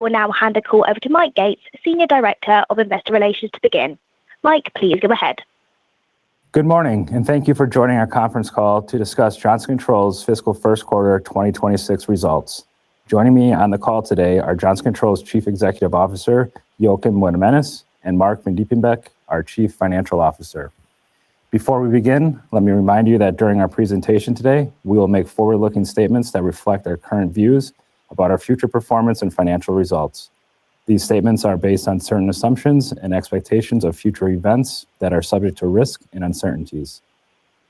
We'll now hand the call over to Mike Gates, Senior Director of Investor Relations, to begin. Mike, please go ahead. Good morning, and thank you for joining our conference call to discuss Johnson Controls' fiscal first quarter 2026 results. Joining me on the call today are Johnson Controls Chief Executive Officer Joakim Weidemanis and Marc Vandiepenbeeck, our Chief Financial Officer. Before we begin, let me remind you that during our presentation today, we will make forward-looking statements that reflect our current views about our future performance and financial results. These statements are based on certain assumptions and expectations of future events that are subject to risk and uncertainties.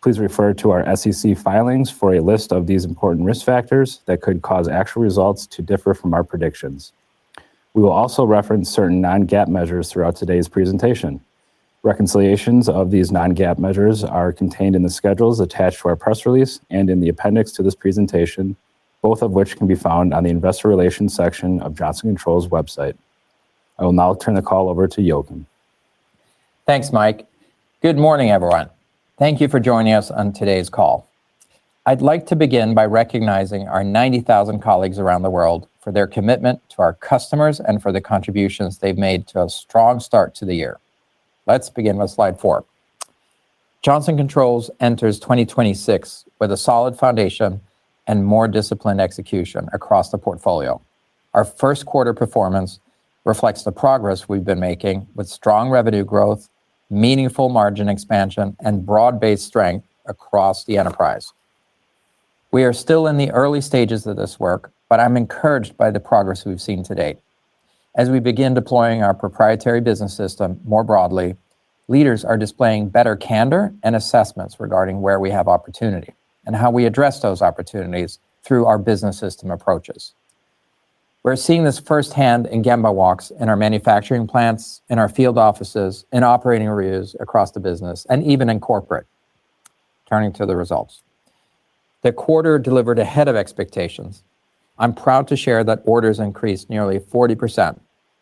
Please refer to our SEC filings for a list of these important risk factors that could cause actual results to differ from our predictions. We will also reference certain non-GAAP measures throughout today's presentation. Reconciliations of these non-GAAP measures are contained in the schedules attached to our press release and in the appendix to this presentation, both of which can be found on the Investor Relations section of Johnson Controls' website. I will now turn the call over to Joakim. Thanks, Mike. Good morning, everyone. Thank you for joining us on today's call. I'd like to begin by recognizing our 90,000 colleagues around the world for their commitment to our customers and for the contributions they've made to a strong start to the year. Let's begin with slide 4. Johnson Controls enters 2026 with a solid foundation and more disciplined execution across the portfolio. Our first quarter performance reflects the progress we've been making with strong revenue growth, meaningful margin expansion, and broad-based strength across the enterprise. We are still in the early stages of this work, but I'm encouraged by the progress we've seen to date. As we begin deploying our proprietary business system more broadly, leaders are displaying better candor and assessments regarding where we have opportunity and how we address those opportunities through our business system approaches. We're seeing this firsthand in Gemba walks in our manufacturing plants, in our field offices, in operating reviews across the business, and even in corporate. Turning to the results. The quarter delivered ahead of expectations. I'm proud to share that orders increased nearly 40%,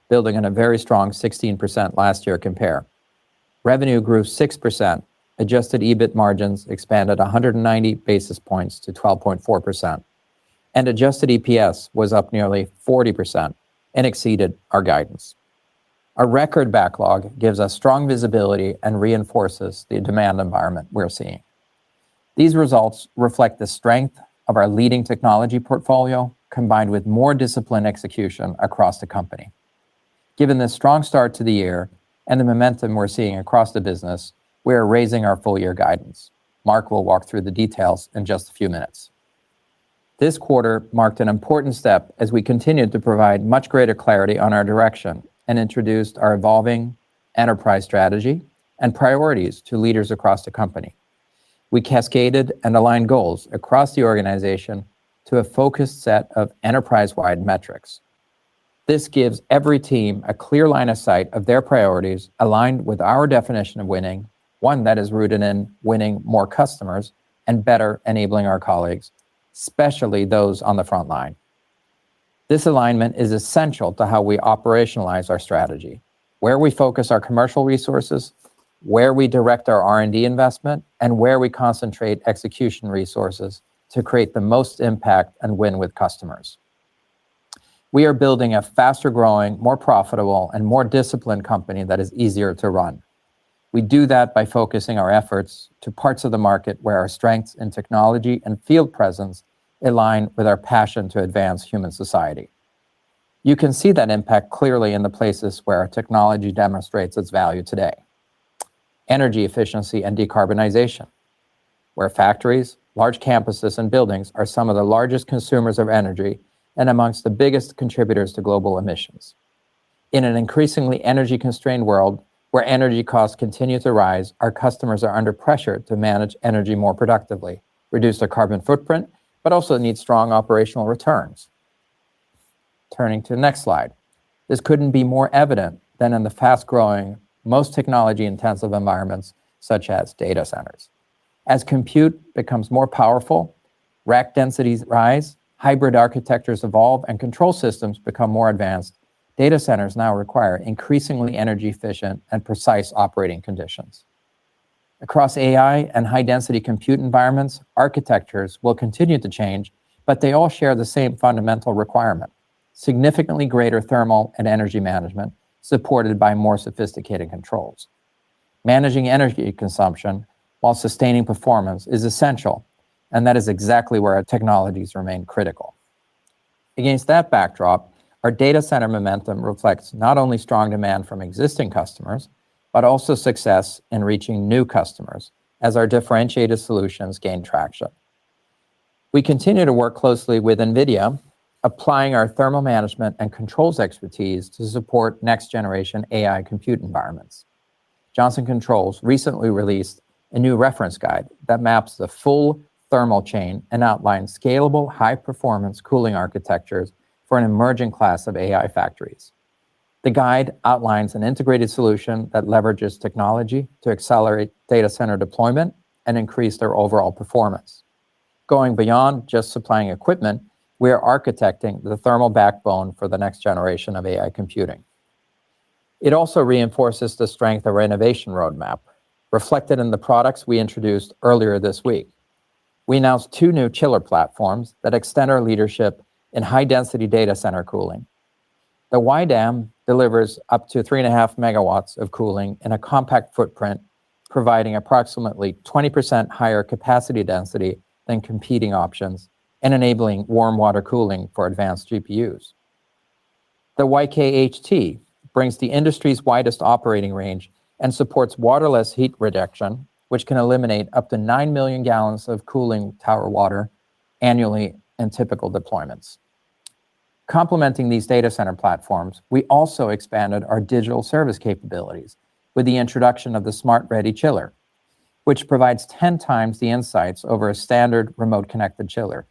building on a very strong 16% last year compare. Revenue grew 6%, adjusted EBIT margins expanded 190 basis points to 12.4%, and adjusted EPS was up nearly 40% and exceeded our guidance. Our record backlog gives us strong visibility and reinforces the demand environment we're seeing. These results reflect the strength of our leading technology portfolio combined with more disciplined execution across the company. Given this strong start to the year and the momentum we're seeing across the business, we are raising our full-year guidance. Marc will walk through the details in just a few minutes. This quarter marked an important step as we continued to provide much greater clarity on our direction and introduced our evolving enterprise strategy and priorities to leaders across the company. We cascaded and aligned goals across the organization to a focused set of enterprise-wide metrics. This gives every team a clear line of sight of their priorities aligned with our definition of winning, one that is rooted in winning more customers and better enabling our colleagues, especially those on the front line. This alignment is essential to how we operationalize our strategy, where we focus our commercial resources, where we direct our R&D investment, and where we concentrate execution resources to create the most impact and win with customers. We are building a faster-growing, more profitable, and more disciplined company that is easier to run. We do that by focusing our efforts to parts of the market where our strengths in technology and field presence align with our passion to advance human society. You can see that impact clearly in the places where our technology demonstrates its value today. Energy efficiency and decarbonization, where factories, large campuses, and buildings are some of the largest consumers of energy and amongst the biggest contributors to global emissions. In an increasingly energy-constrained world, where energy costs continue to rise, our customers are under pressure to manage energy more productively, reduce their carbon footprint, but also need strong operational returns. Turning to the next slide. This couldn't be more evident than in the fast-growing, most technology-intensive environments, such as data centers. As compute becomes more powerful, rack densities rise, hybrid architectures evolve, and control systems become more advanced, data centers now require increasingly energy-efficient and precise operating conditions. Across AI and high-density compute environments, architectures will continue to change, but they all share the same fundamental requirement: significantly greater thermal and energy management supported by more sophisticated controls. Managing energy consumption while sustaining performance is essential, and that is exactly where our technologies remain critical. Against that backdrop, our data center momentum reflects not only strong demand from existing customers, but also success in reaching new customers as our differentiated solutions gain traction. We continue to work closely with NVIDIA, applying our thermal management and controls expertise to support next-generation AI compute environments. Johnson Controls recently released a new reference guide that maps the full thermal chain and outlines scalable, high-performance cooling architectures for an emerging class of AI factories. The guide outlines an integrated solution that leverages technology to accelerate data center deployment and increase their overall performance. Going beyond just supplying equipment, we are architecting the thermal backbone for the next generation of AI computing. It also reinforces the strength of our innovation roadmap, reflected in the products we introduced earlier this week. We announced 2 new chiller platforms that extend our leadership in high-density data center cooling. The YDAM delivers up to 3.5 megawatts of cooling in a compact footprint, providing approximately 20% higher capacity density than competing options and enabling warm water cooling for advanced GPUs. The YKHT brings the industry's widest operating range and supports waterless heat rejection, which can eliminate up to 9 million gallons of cooling tower water annually in typical deployments. Complementing these data center platforms, we also expanded our digital service capabilities with the introduction of the Smart Ready Chiller, which provides 10 times the insights over a standard remote connected chiller.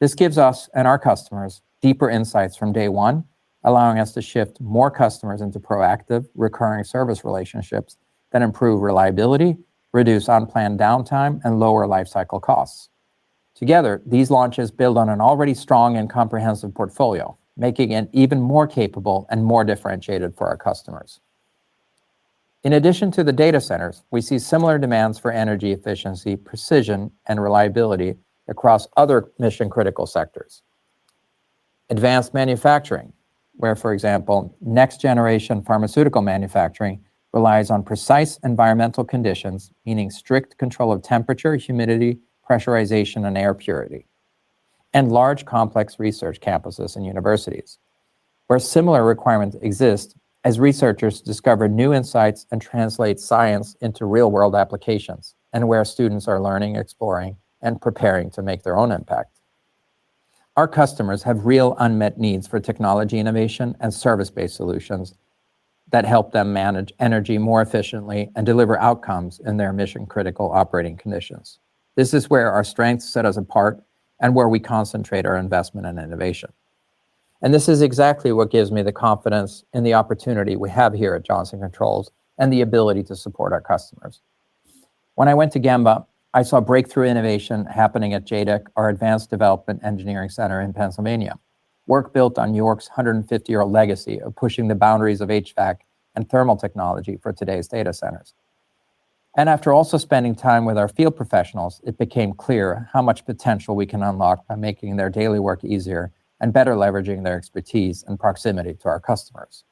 This gives us and our customers deeper insights from day one, allowing us to shift more customers into proactive, recurring service relationships that improve reliability, reduce unplanned downtime, and lower lifecycle costs. Together, these launches build on an already strong and comprehensive portfolio, making it even more capable and more differentiated for our customers. In addition to the data centers, we see similar demands for energy efficiency, precision, and reliability across other mission-critical sectors. Advanced manufacturing, where, for example, next-generation pharmaceutical manufacturing relies on precise environmental conditions, meaning strict control of temperature, humidity, pressurization, and air purity. And large, complex research campuses and universities, where similar requirements exist as researchers discover new insights and translate science into real-world applications, and where students are learning, exploring, and preparing to make their own impact. Our customers have real unmet needs for technology innovation and service-based solutions that help them manage energy more efficiently and deliver outcomes in their mission-critical operating conditions. This is where our strengths set us apart and where we concentrate our investment and innovation. And this is exactly what gives me the confidence in the opportunity we have here at Johnson Controls and the ability to support our customers. When I went to Gemba, I saw breakthrough innovation happening at JDEC, our Advanced Development Engineering Center in Pennsylvania. Work built on York's 150-year-old legacy of pushing the boundaries of HVAC and thermal technology for today's data centers. And after also spending time with our field professionals, it became clear how much potential we can unlock by making their daily work easier and better leveraging their expertise and proximity to our customers.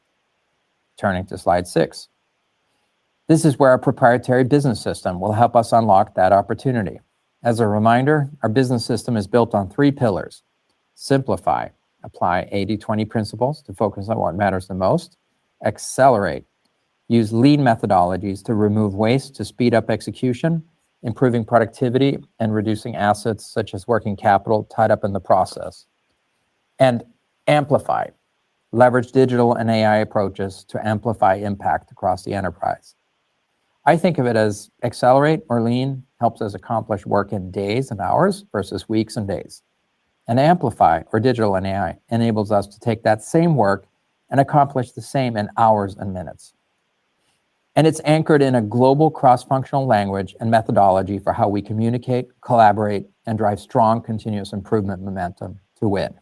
Turning to slide 6. This is where our proprietary business system will help us unlock that opportunity. As a reminder, our business system is built on 3 pillars. Simplify, apply 80-20 principles to focus on what matters the most. Accelerate, use lean methodologies to remove waste to speed up execution, improving productivity and reducing assets such as working capital tied up in the process. And amplify, leverage digital and AI approaches to amplify impact across the enterprise. I think of it as accelerate or lean helps us accomplish work in days and hours versus weeks and days. And amplify or digital and AI enables us to take that same work and accomplish the same in hours and minutes. And it's anchored in a global cross-functional language and methodology for how we communicate, collaborate, and drive strong continuous improvement momentum to win.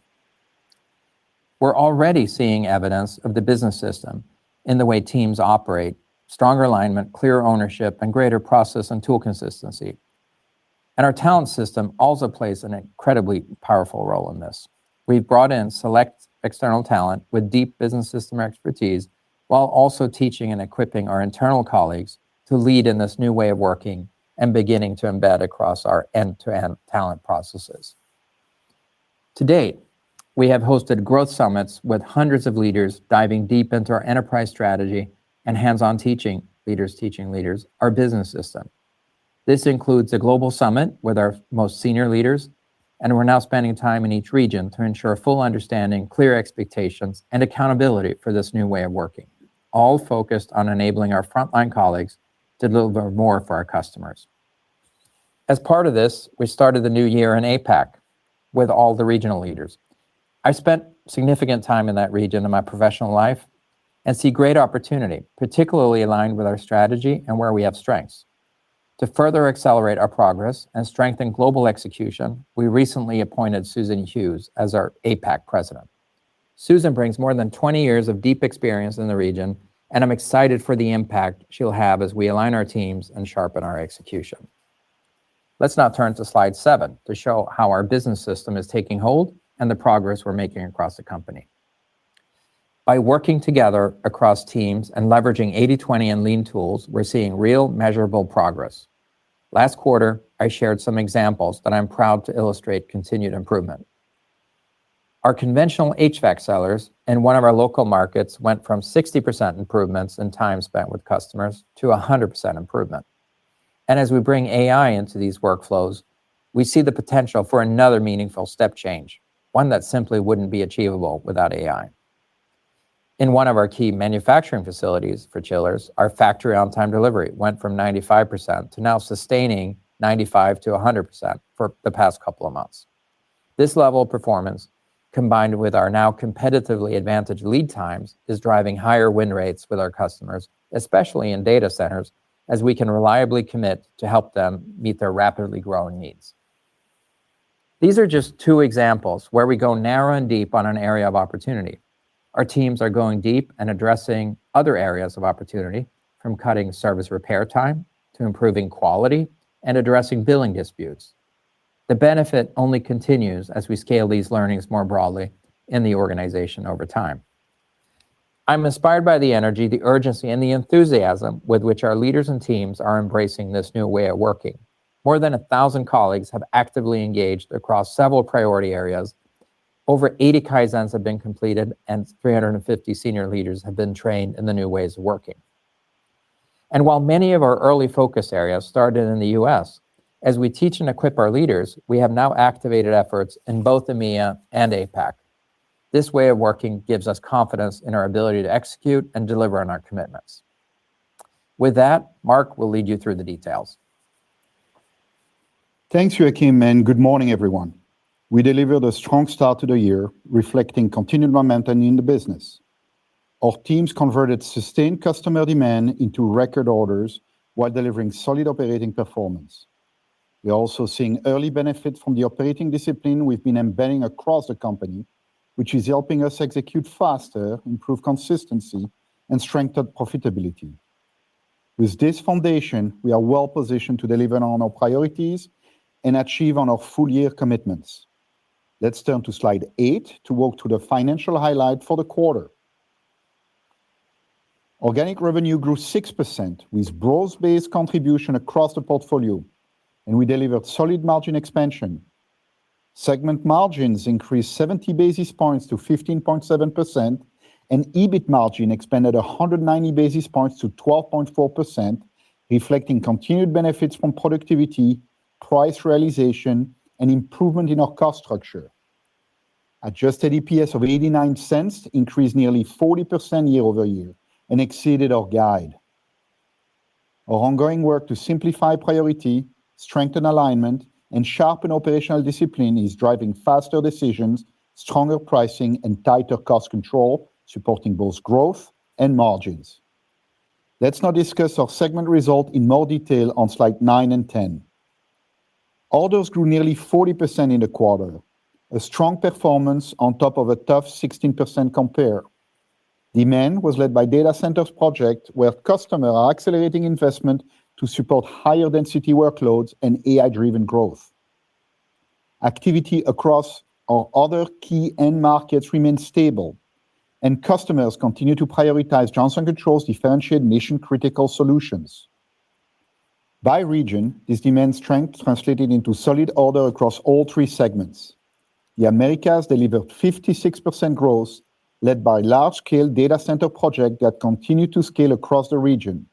We're already seeing evidence of the business system in the way teams operate, stronger alignment, clear ownership, and greater process and tool consistency. And our talent system also plays an incredibly powerful role in this. We've brought in select external talent with deep business system expertise, while also teaching and equipping our internal colleagues to lead in this new way of working and beginning to embed across our end-to-end talent processes. To date, we have hosted growth summits with hundreds of leaders diving deep into our enterprise strategy and hands-on teaching leaders, our business system. This includes a global summit with our most senior leaders, and we're now spending time in each region to ensure full understanding, clear expectations, and accountability for this new way of working, all focused on enabling our frontline colleagues to deliver more for our customers. As part of this, we started the new year in APAC with all the regional leaders. I spent significant time in that region in my professional life and see great opportunity, particularly aligned with our strategy and where we have strengths. To further accelerate our progress and strengthen global execution, we recently appointed Susan Hughes as our APAC president. Susan brings more than 20 years of deep experience in the region, and I'm excited for the impact she'll have as we align our teams and sharpen our execution. Let's now turn to slide 7 to show how our business system is taking hold and the progress we're making across the company. By working together across teams and leveraging 80/20 and lean tools, we're seeing real measurable progress. Last quarter, I shared some examples that I'm proud to illustrate continued improvement. Our conventional HVAC sellers in one of our local markets went from 60% improvements in time spent with customers to 100% improvement. And as we bring AI into these workflows, we see the potential for another meaningful step change, one that simply wouldn't be achievable without AI. In one of our key manufacturing facilities for chillers, our factory on-time delivery went from 95% to now sustaining 95 to 100% for the past couple of months. This level of performance, combined with our now competitively advantaged lead times, is driving higher win rates with our customers, especially in data centers, as we can reliably commit to help them meet their rapidly growing needs. These are just two examples where we go narrow and deep on an area of opportunity. Our teams are going deep and addressing other areas of opportunity, from cutting service repair time to improving quality and addressing billing disputes. The benefit only continues as we scale these learnings more broadly in the organization over time. I'm inspired by the energy, the urgency, and the enthusiasm with which our leaders and teams are embracing this new way of working. More than 1,000 colleagues have actively engaged across several priority areas. Over 80 Kaizens have been completed, and 350 senior leaders have been trained in the new ways of working. And while many of our early focus areas started in the US, as we teach and equip our leaders, we have now activated efforts in both EMEA and APAC. This way of working gives us confidence in our ability to execute and deliver on our commitments. With that, Mark will lead you through the details. Thanks, Joachim, and good morning, everyone. We delivered a strong start to the year, reflecting continued momentum in the business. Our teams converted sustained customer demand into record orders while delivering solid operating performance. We are also seeing early benefits from the operating discipline we've been embedding across the company, which is helping us execute faster, improve consistency, and strengthen profitability. With this foundation, we are well positioned to deliver on our priorities and achieve on our full-year commitments. Let's turn to slide 8 to walk through the financial highlight for the quarter. Organic revenue grew 6% with broad-based contribution across the portfolio, and we delivered solid margin expansion. Segment margins increased 70 basis points to 15.7%, and EBIT margin expanded 190 basis points to 12.4%, reflecting continued benefits from productivity, price realization, and improvement in our cost structure. Adjusted EPS of 89 cents increased nearly 40% year over year and exceeded our guide. Our ongoing work to simplify priority, strengthen alignment, and sharpen operational discipline is driving faster decisions, stronger pricing, and tighter cost control, supporting both growth and margins. Let's now discuss our segment result in more detail on slide 9 and 10. Orders grew nearly 40% in the quarter, a strong performance on top of a tough 16% compare. Demand was led by data centers projects where customers are accelerating investment to support higher density workloads and AI-driven growth. Activity across our other key end markets remain stable, and customers continue to prioritize Johnson Controls' differentiated mission-critical solutions. By region, this demand strength translated into solid order across all three segments. The Americas delivered 56% growth, led by large-scale data center projects that continue to scale across the region.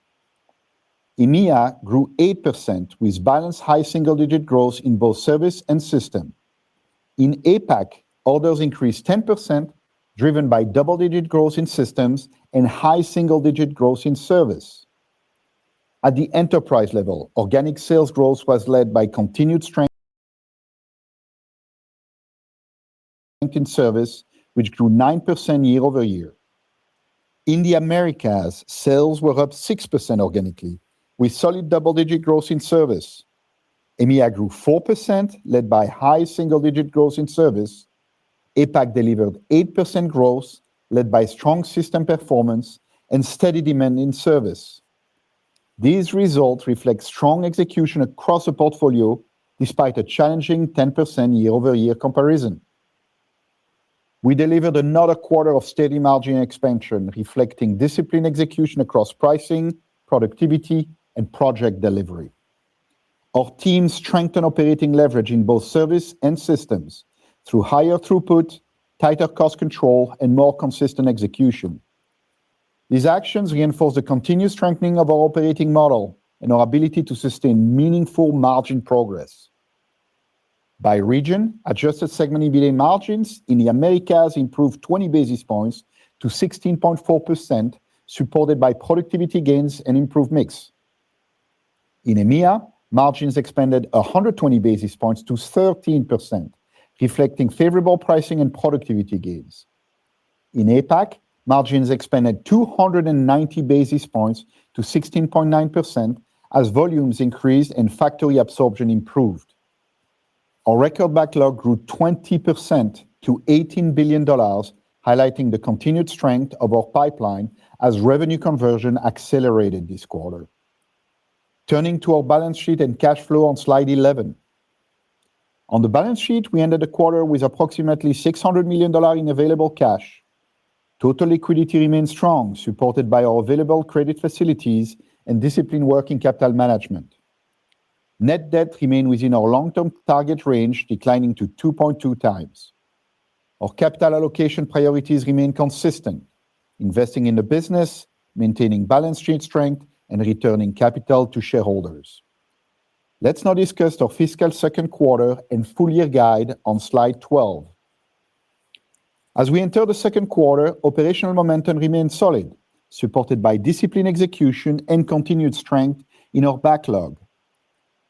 EMEA grew 8% with balanced high single-digit growth in both service and system. In APAC, orders increased 10%, driven by double-digit growth in systems and high single-digit growth in service. At the enterprise level, organic sales growth was led by continued strength in service, which grew 9% year-over-year. In the Americas, sales were up 6% organically, with solid double-digit growth in service. EMEA grew 4%, led by high single-digit growth in service. APAC delivered 8% growth, led by strong system performance and steady demand in service. These results reflect strong execution across the portfolio, despite a challenging 10% year-over-year comparison. We delivered another quarter of steady margin expansion, reflecting disciplined execution across pricing, productivity, and project delivery. Our team strengthened operating leverage in both service and systems through higher throughput, tighter cost control, and more consistent execution. These actions reinforce the continued strengthening of our operating model and our ability to sustain meaningful margin progress. By region, adjusted segment EBITDA margins in the Americas improved 20 basis points to 16.4%, supported by productivity gains and improved mix. In EMEA, margins expanded 120 basis points to 13%, reflecting favorable pricing and productivity gains. In APAC, margins expanded 290 basis points to 16.9% as volumes increased and factory absorption improved. Our record backlog grew 20% to $18 billion, highlighting the continued strength of our pipeline as revenue conversion accelerated this quarter. Turning to our balance sheet and cash flow on slide 11. On the balance sheet, we ended the quarter with approximately $600 million in available cash. Total liquidity remains strong, supported by our available credit facilities and disciplined working capital management. Net debt remained within our long-term target range, declining to 2.2 times. Our capital allocation priorities remain consistent, investing in the business, maintaining balance sheet strength, and returning capital to shareholders. Let's now discuss our fiscal second quarter and full-year guide on slide 12. As we enter the second quarter, operational momentum remains solid, supported by disciplined execution and continued strength in our backlog.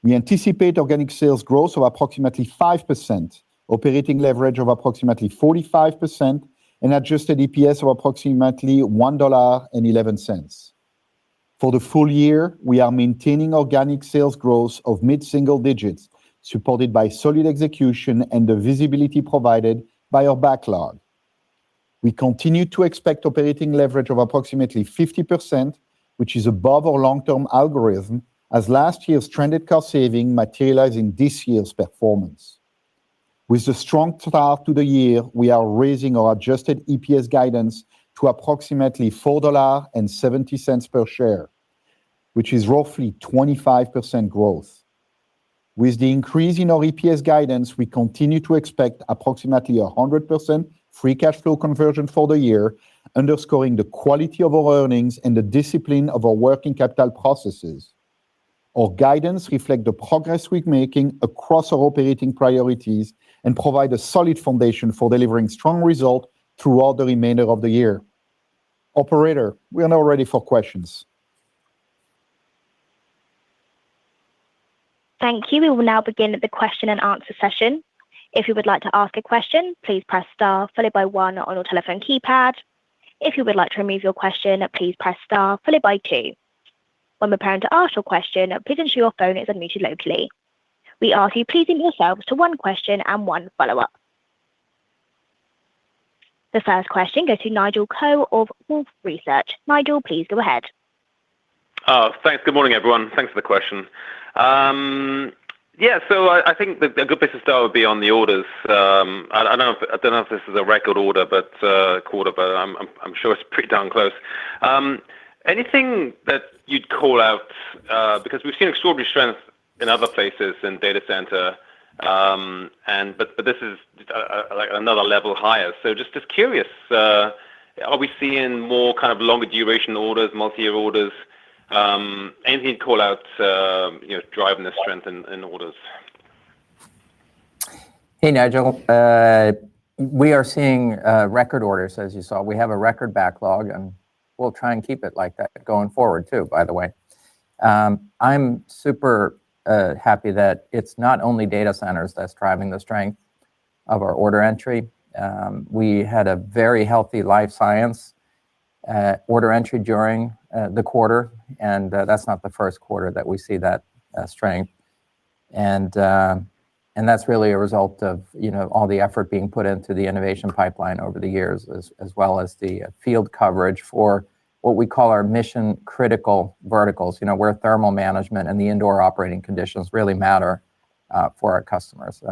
We anticipate organic sales growth of approximately 5%, operating leverage of approximately 45%, and adjusted EPS of approximately $1.11. For the full year, we are maintaining organic sales growth of mid-single digits, supported by solid execution and the visibility provided by our backlog. We continue to expect operating leverage of approximately 50%, which is above our long-term algorithm, as last year's trended cost saving materialized in this year's performance. With the strong start to the year, we are raising our adjusted EPS guidance to approximately $4.70 per share, which is roughly 25% growth. With the increase in our EPS guidance, we continue to expect approximately 100% free cash flow conversion for the year, underscoring the quality of our earnings and the discipline of our working capital processes. Our guidance reflects the progress we're making across our operating priorities and provide a solid foundation for delivering strong results throughout the remainder of the year. Operator, we are now ready for questions. Thank you. We will now begin the question and answer session. If you would like to ask a question, please press star followed by 1 on your telephone keypad. If you would like to remove your question, please press star followed by 2. When preparing to ask your question, please ensure your phone is unmuted locally. We ask you please limit yourselves to 1 question and 1 follow-up. The first question goes to Nigel Coe of Wolfe Research. Nigel, please go ahead. Thanks. Good morning, everyone. Thanks for the question. Yeah, so I think a good place to start would be on the orders. I don't know if this is a record order, but quarter, but I'm sure it's pretty darn close. Anything that you'd call out, because we've seen extraordinary strength in other places in data center, but this is like another level higher. So just curious, are we seeing more kind of longer duration orders, multi-year orders? Anything you'd call out, driving the strength in orders? Hey, Nigel. We are seeing record orders, as you saw. We have a record backlog, and we'll try and keep it like that going forward, too, by the way. I'm super happy that it's not only data centers that's driving the strength of our order entry. We had a very healthy life science order entry during the quarter, and that's not the first quarter that we see that strength. And that's really a result of all the effort being put into the innovation pipeline over the years, as well as the field coverage for what we call our mission critical verticals, where thermal management and the indoor operating conditions really matter for our customers.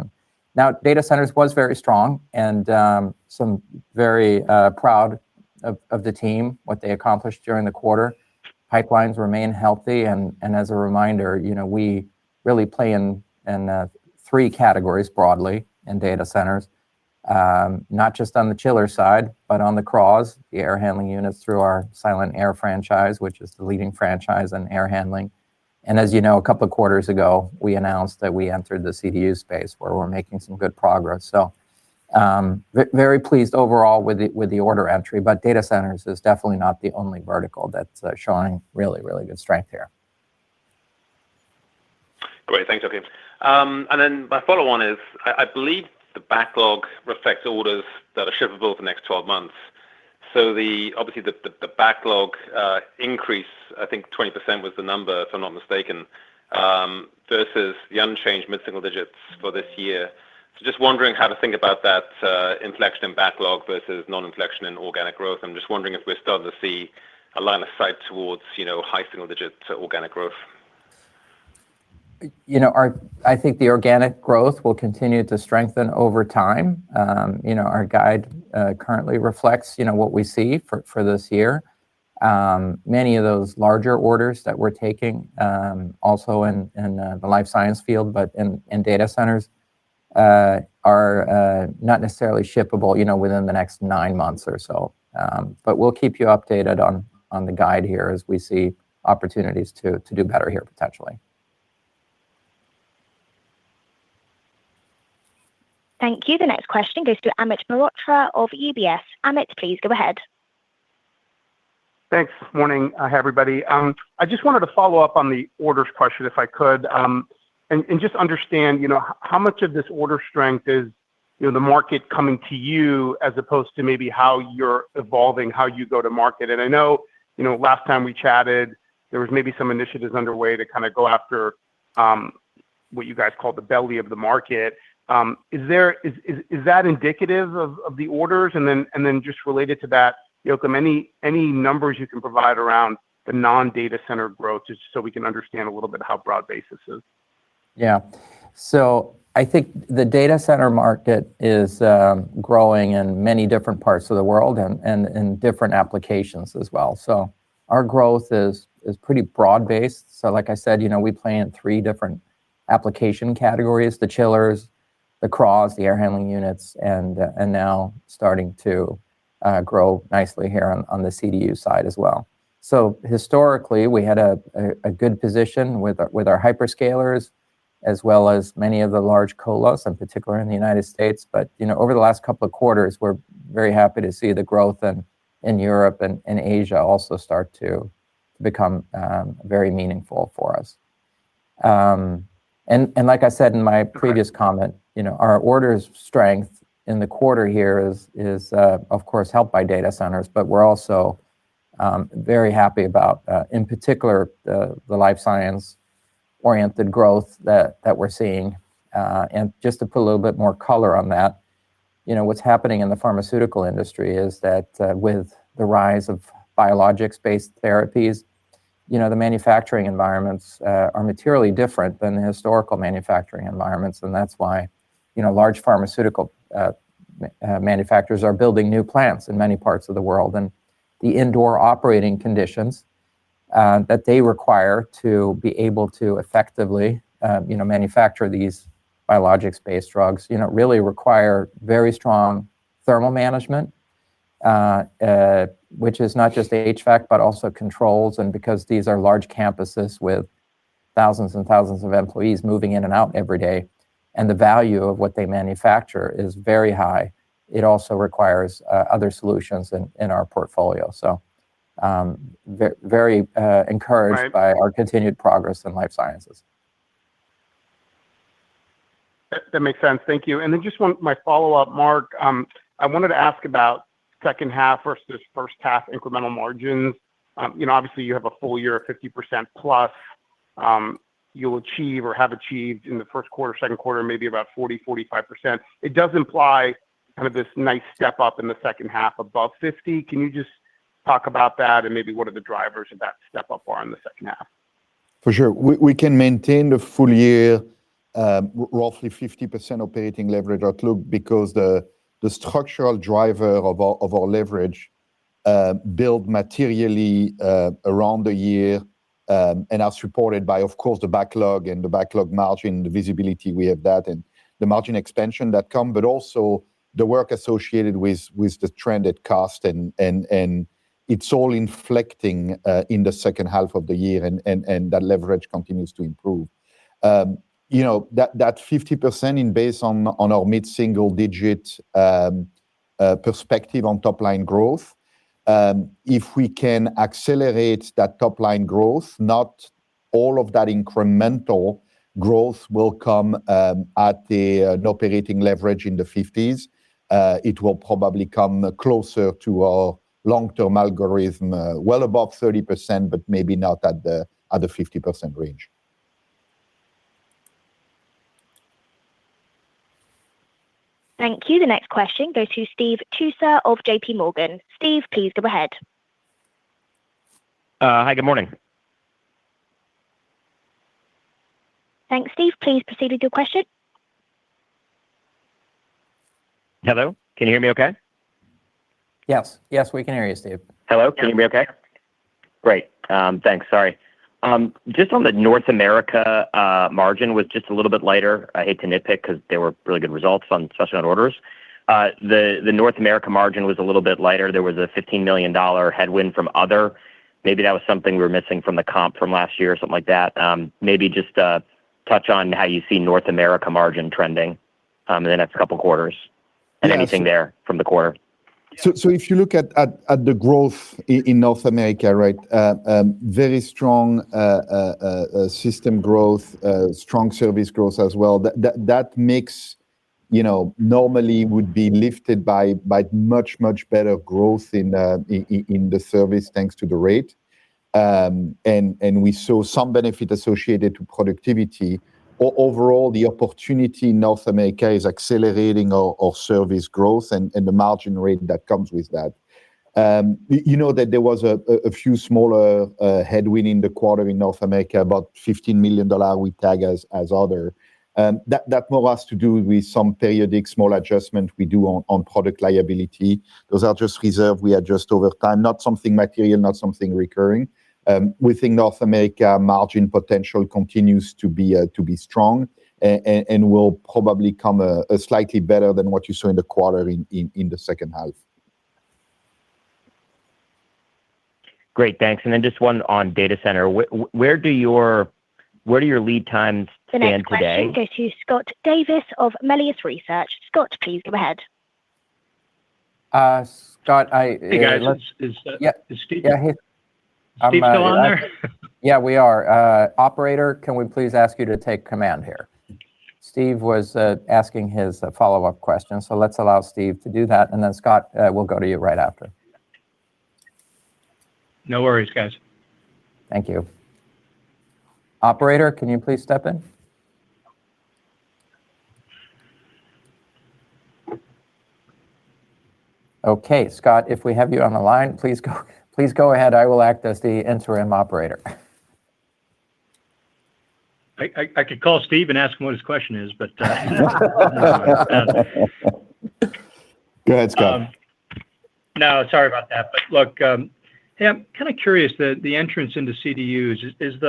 Now, data centers was very strong, and some very proud of the team, what they accomplished during the quarter. Pipelines remain healthy, and as a reminder, we really play in three categories broadly in data centers, not just on the chiller side, but on the CRAHs, the air handling units, through our Silent Air franchise, which is the leading franchise in air handling. And as you know, a couple of quarters ago, we announced that we entered the CDU space, where we're making some good progress. So very pleased overall with the order entry, but data centers is definitely not the only vertical that's showing really, really good strength here. Great, thanks, okay. And then my follow-on is, I believe the backlog reflects orders that are shippable for the next 12 months. So obviously the backlog increase, I think 20% was the number, if I'm not mistaken, versus the unchanged mid-single digits for this year. So just wondering how to think about that inflection in backlog versus non-inflection in organic growth. I'm just wondering if we're starting to see a line of sight towards high single-digit organic growth. I think the organic growth will continue to strengthen over time. Our guide currently reflects, what we see for this year. Many of those larger orders that we're taking, also in the life science field, but in data centers, are not necessarily shippable, within the next 9 months or so. But we'll keep you updated on the guide here as we see opportunities to do better here potentially. Thank you. The next question goes to Amit Mehrotra of UBS. Amit, please go ahead. Thanks. Morning, everybody. I just wanted to follow up on the orders question, if I could, and just understand, how much of this order strength is, the market coming to you as opposed to maybe how you're evolving, how you go to market. And I know, last time we chatted, there was maybe some initiatives underway to kind of go after what you guys call the belly of the market. Is that indicative of the orders? And then just related to that, Joakim, any numbers you can provide around the non-data center growth, just so we can understand a little bit how broad-based this is? Yeah. So I think the data center market is growing in many different parts of the world and in different applications as well. So our growth is pretty broad-based. So like I said, we play in 3 different application categories: the chillers, the CRAHs, the air handling units, and now starting to grow nicely here on the CDU side as well. So historically, we had a good position with our hyperscalers, as well as many of the large colos, in particular in the United States. But over the last couple of quarters, we're very happy to see the growth in Europe and Asia also start to become very meaningful for us. And like I said in my previous comment, our orders strength in the quarter here is of course helped by data centers, but we're also very happy about, in particular, the life science oriented growth that we're seeing. And just to put a little bit more color on that, what's happening in the pharmaceutical industry is that with the rise of biologics-based therapies, the manufacturing environments are materially different than the historical manufacturing environments, and that's why, large pharmaceutical manufacturers are building new plants in many parts of the world, and the indoor operating conditions that they require to be able to effectively, manufacture these biologics-based drugs, really require very strong thermal management, which is not just HVAC, but also controls. And because these are large campuses with thousands and thousands of employees moving in and out every day, and the value of what they manufacture is very high, it also requires other solutions in our portfolio. So very encouraged by our continued progress in life sciences. That makes sense. Thank you. And then just my follow-up, Mark, I wanted to ask about second half versus first half incremental margins. Obviously you have a full year of 50% plus. You'll achieve or have achieved in the first quarter, second quarter, maybe about 40-45%. It does imply kind of this nice step up in the second half above 50. Can you just talk about that and maybe what are the drivers of that step up are in the second half? For sure. We can maintain the full year roughly 50% operating leverage outlook because the structural driver of our leverage build materially around the year and are supported by, of course, the backlog and the backlog margin, the visibility we have that, and the margin expansion that come, but also the work associated with the trended cost and it's all inflecting in the second half of the year and that leverage continues to improve. That 50% in based on our mid-single digit perspective on top line growth. If we can accelerate that top line growth, not all of that incremental growth will come at an operating leverage in the 50s. It will probably come closer to our long-term algorithm, well above 30%, but maybe not at the 50% range. Thank you. The next question goes to Steve Tusa of JP Morgan. Steve, please go ahead. Hi, good morning. Thanks, Steve. Please proceed with your question. Hello, can you hear me okay? Yes, we can hear you, Steve. Hello, can you hear me okay? Great, thanks, sorry. Just on the North America margin was just a little bit lighter. I hate to nitpick because they were really good results, especially on orders. The North America margin was a little bit lighter. There was a $15 million headwind from other. Maybe that was something we were missing from the comp from last year or something like that. Maybe just touch on how you see North America margin trending in the next couple quarters and anything there from the quarter. So if you look at the growth in North America, right, very strong system growth, strong service growth as well. That mix, normally would be lifted by much better growth in the service thanks to the rate, and we saw some benefit associated to productivity. Overall, the opportunity in North America is accelerating our service growth and the margin rate that comes with that. That there was a few smaller headwind in the quarter in North America, about $15 million we tag as other. That more has to do with some periodic small adjustment we do on product liability. Those are just reserve we adjust over time, not something material, not something recurring. We think North America margin potential continues to be strong and will probably come a slightly better than what you saw in the quarter in the second half. Great, thanks. And then just one on data center. Where do your lead times stand today? The next question goes to Scott Davis of Melius Research. Scott, please go ahead. Scott, hey guys, is Steve? Yeah, hey. Steve still on there? Yeah, we are. Operator, can we please ask you to take command here? Steve was asking his follow-up question, so let's allow Steve to do that, and then Scott, we'll go to you right after. No worries, guys. Thank you. Operator, can you please step in? Okay, Scott, if we have you on the line, please go ahead. I will act as the interim operator. I could call Steve and ask him what his question is, but Go ahead, Scott. No, sorry about that. But look, hey, I'm kind of curious the entrance into CDUs is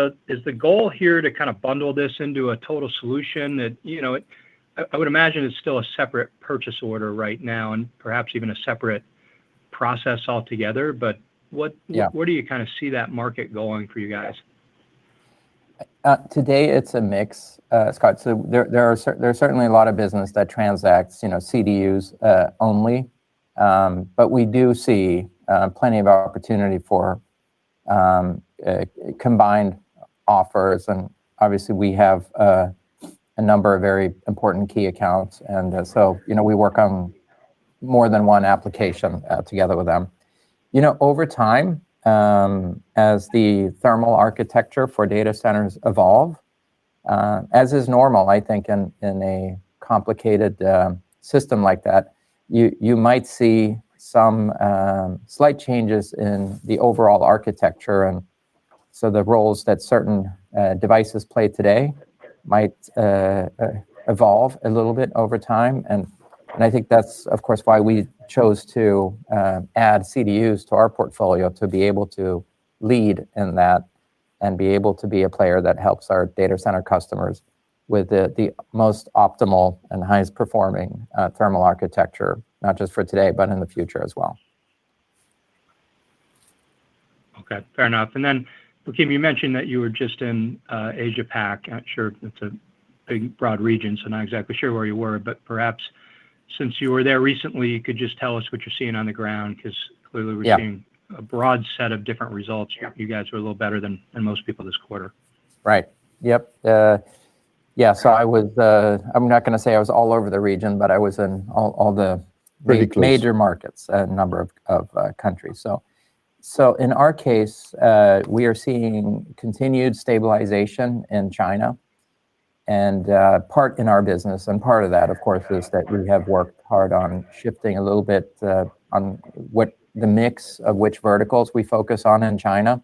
the goal here to kind of bundle this into a total solution that I would imagine it's still a separate purchase order right now and perhaps even a separate process altogether. But where do you kind of see that market going for you guys? Today it's a mix, Scott. So there's certainly a lot of business that transacts, CDUs only, but we do see plenty of opportunity for combined offers, and obviously we have a number of very important key accounts, and so we work on more than one application together with them. Over time, as the thermal architecture for data centers evolve, as is normal, I think, in a complicated system like that, you might see some slight changes in the overall architecture, and so the roles that certain devices play today might evolve a little bit over time, and I think that's, of course, why we chose to add CDUs to our portfolio, to be able to lead in that and be able to be a player that helps our data center customers with the most optimal and highest performing thermal architecture, not just for today, but in the future as well. Okay, fair enough. And then, Joakim, you mentioned that you were just in Asia Pac. I'm not sure it's a big, broad region, so not exactly sure where you were, but perhaps since you were there recently, you could just tell us what you're seeing on the ground, because clearly we're seeing a broad set of different results. You guys were a little better than most people this quarter. Right. Yep. So I was, I'm not going to say I was all over the region, but I was in all the major markets, a number of countries. So in our case, we are seeing continued stabilization in China. And part in our business, and part of that, of course, is that we have worked hard on shifting a little bit on what the mix of which verticals we focus on in China.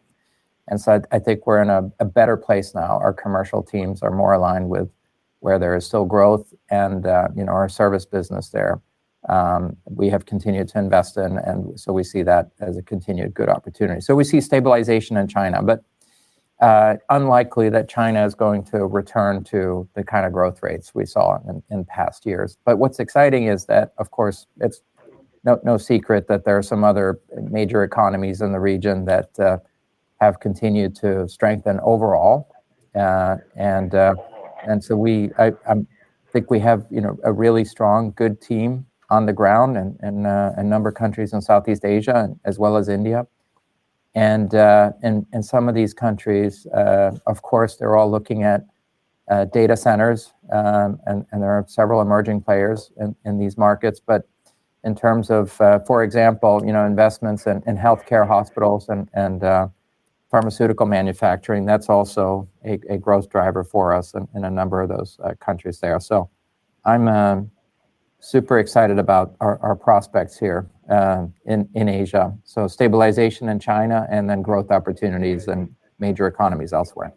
And so I think we're in a better place now. Our commercial teams are more aligned with where there is still growth, and our service business there. We have continued to invest in, and so we see that as a continued good opportunity. So we see stabilization in China, but unlikely that China is going to return to the kind of growth rates we saw in past years. But what's exciting is that, of course, it's no secret that there are some other major economies in the region that have continued to strengthen overall, and so I think we have a really strong, good team on the ground in a number of countries in Southeast Asia, as well as India. And in some of these countries, of course, they're all looking at data centers, and there are several emerging players in these markets. But in terms of, for example, investments in healthcare, hospitals, and pharmaceutical manufacturing, that's also a growth driver for us in a number of those countries there. So I'm super excited about our prospects here in Asia. So stabilization in China, and then growth opportunities in major economies elsewhere.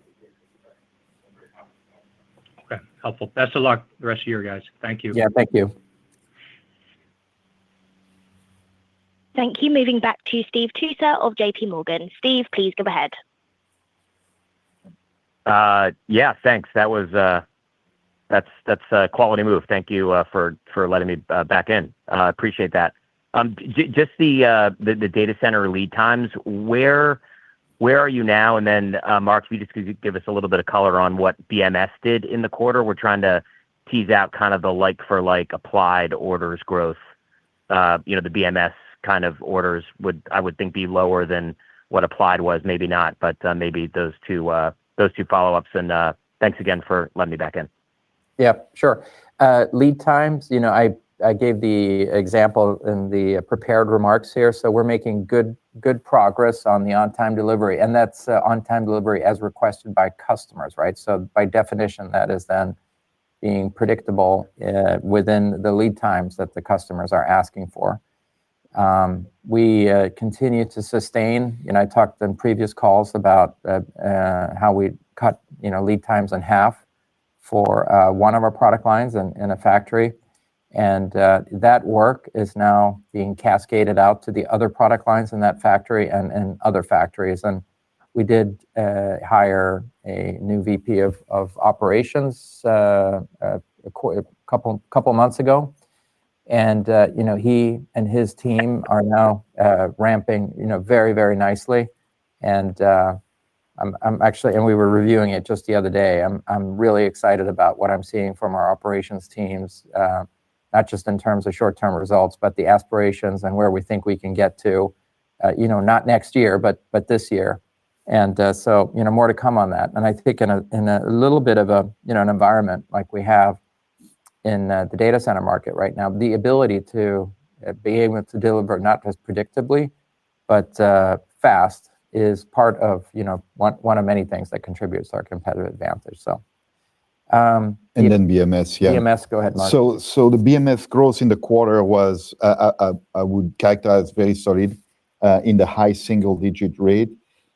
Okay, helpful. Best of luck the rest of the year, guys. Thank you. Yeah, thank you. Thank you. Moving back to Steve Tusa of JP Morgan. Steve, please go ahead. Yeah, thanks. That was that's a quality move. Thank you for letting me back in. Appreciate that. Just the data center lead times. Where are you now? And then Mark, if you just could give us a little bit of color on what BMS did in the quarter. We're trying to tease out kind of the like for like applied orders growth. The BMS kind of orders I would think be lower than what applied was. Maybe not, but maybe those two follow-ups. And thanks again for letting me back in. Yeah, sure. Lead times, I gave the example in the prepared remarks here. So we're making good progress on the on-time delivery, and that's on-time delivery as requested by customers, right? So by definition, that is then being predictable within the lead times that the customers are asking for. We continue to sustain. I talked in previous calls about how we cut lead times in half for one of our product lines in a factory. And that work is now being cascaded out to the other product lines in that factory and other factories. And we did hire a new VP of operations a couple months ago. And he and his team are now ramping very, very nicely. And I'm actually, and we were reviewing it just the other day. I'm really excited about what I'm seeing from our operations teams. Not just in terms of short-term results, but the aspirations and where we think we can get to, not next year, but this year. And so, more to come on that. And I think in a little bit of a, an environment like we have in the data center market right now, the ability to be able to deliver not just predictably, but fast is part of, one of many things that contributes to our competitive advantage. So. And then BMS, yeah. BMS, go ahead, Mark. So the BMS growth in the quarter was, I would characterize very solid, in the high single-digit rate.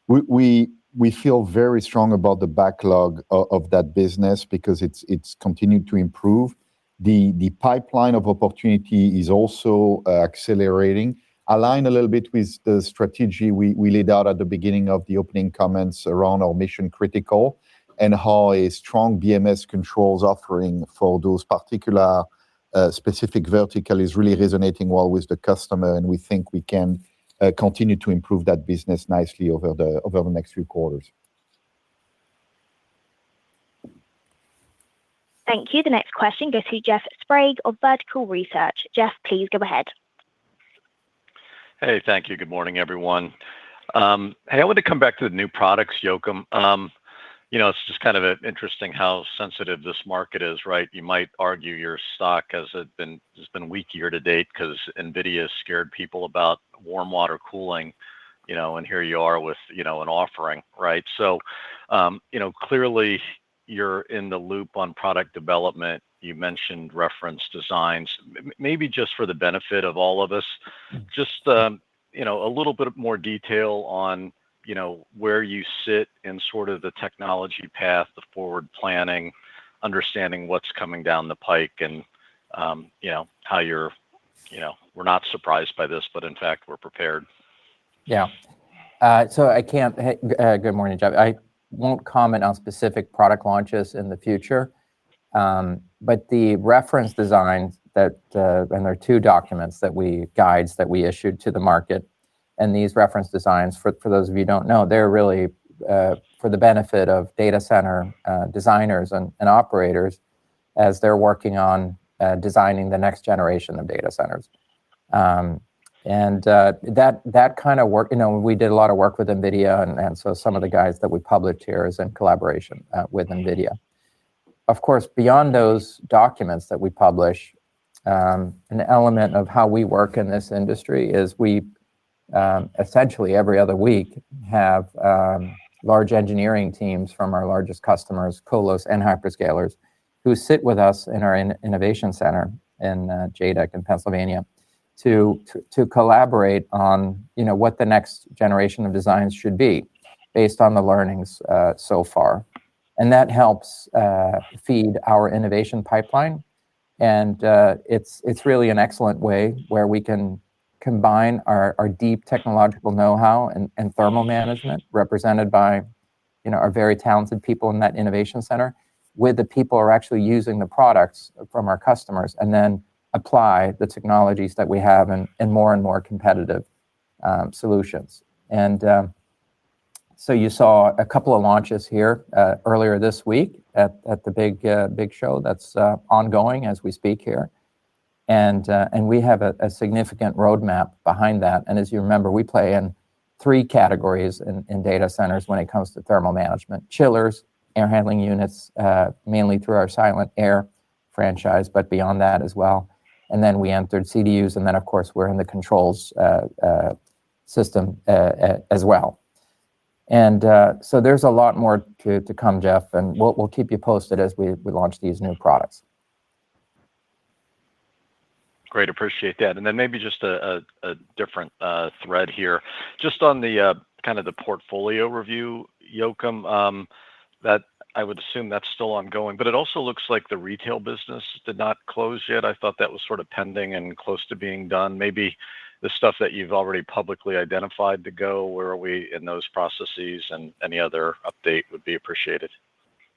We feel very strong about the backlog of that business because it's continued to improve. The pipeline of opportunity is also accelerating, aligned a little bit with the strategy we laid out at the beginning of the opening comments around our mission critical, and how a strong BMS controls offering for those particular specific vertical is really resonating well with the customer, and we think we can continue to improve that business nicely over the next few quarters. Thank you. The next question goes to Jeff Sprague of Vertical Research. Jeff, please go ahead. Hey, thank you. Good morning, everyone. Hey, I want to come back to the new products, Joachim. It's just kind of interesting how sensitive this market is, right? You might argue your stock has been weak year to date because NVIDIA scared people about warm water cooling, and here you are with, an offering, right? So, clearly you're in the loop on product development. You mentioned reference designs. Maybe just for the benefit of all of us, just, a little bit more detail on where you sit in sort of the technology path, the forward planning, understanding what's coming down the pike, and how you're, we're not surprised by this, but in fact we're prepared. Yeah. So I can't. Good morning, Jeff. I won't comment on specific product launches in the future, but the reference designs that and there are 2 documents guides that we issued to the market. And these reference designs, for those of you who don't know, they're really for the benefit of data center designers and operators as they're working on designing the next generation of data centers. And that kind of work, we did a lot of work with NVIDIA, and so some of the guides that we published here is in collaboration with NVIDIA. Of course, beyond those documents that we publish, an element of how we work in this industry is we essentially every other week have large engineering teams from our largest customers, colos and hyperscalers, who sit with us in our innovation center in JADEC in Pennsylvania to collaborate on what the next generation of designs should be based on the learnings so far. And that helps feed our innovation pipeline. And it's really an excellent way where we can combine our deep technological know-how and thermal management represented by our very talented people in that innovation center with the people who are actually using the products from our customers, and then apply the technologies that we have in more and more competitive solutions. And so you saw a couple of launches here earlier this week at the big show that's ongoing as we speak here. And we have a significant roadmap behind that. And as you remember, we play in 3 categories in data centers when it comes to thermal management: chillers, air handling units, mainly through our Silent Air franchise, but beyond that as well. And then we entered CDUs, and then of course we're in the controls system as well. And so there's a lot more to come, Jeff, and we'll keep you posted as we launch these new products. Great, appreciate that. And then maybe just a different thread here, just on the kind of the portfolio review, Joachim, that I would assume that's still ongoing, but it also looks like the retail business did not close yet. I thought that was sort of pending and close to being done. Maybe the stuff that you've already publicly identified to go, where are we in those processes, and any other update would be appreciated.